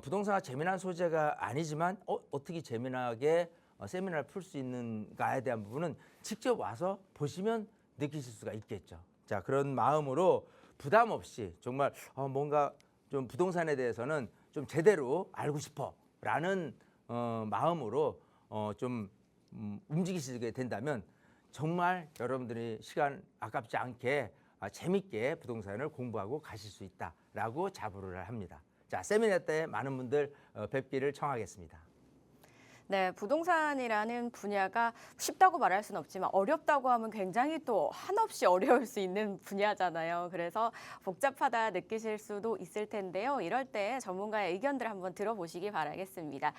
부동산가 재미난 소재가 아니지만 어떻게 재미나게 세미나를 풀 수 있는가에 대한 부분은 직접 와서 보시면 느끼실 수가 있겠죠. 자, 그런 마음으로 부담 없이 정말 뭔가 좀 부동산에 대해서는 좀 제대로 알고 싶어라는 마음으로 좀 움직이시게 된다면 정말 여러분들이 시간 아깝지 않게 재밌게 부동산을 공부하고 가실 수 있다라고 자부를 합니다. 자, 세미나 때 많은 분들 뵙기를 청하겠습니다. 네, 부동산이라는 분야가 쉽다고 말할 수는 없지만 어렵다고 하면 굉장히 또 한없이 어려울 수 있는 분야잖아요. 그래서 복잡하다 느끼실 수도 있을 텐데요. 이럴 때 전문가의 의견들 한번 들어보시기 바라겠습니다.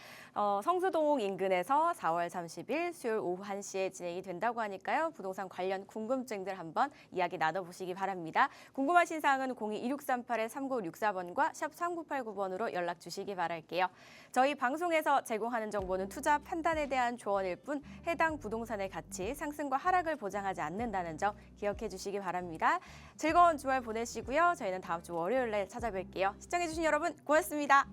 성수동 인근에서 4월 30일 수요일 오후 1시에 진행이 된다고 하니까요. 부동산 관련 궁금증들 한번 이야기 나눠보시기 바랍니다. 궁금하신 사항은 02-2638-3964번과 샵 3989번으로 연락 주시기 바랄게요. 저희 방송에서 제공하는 정보는 투자 판단에 대한 조언일 뿐 해당 부동산의 가치, 상승과 하락을 보장하지 않는다는 점 기억해 주시기 바랍니다. 즐거운 주말 보내시고요. 저희는 다음 주 월요일에 찾아뵐게요. 시청해 주신 여러분 고맙습니다.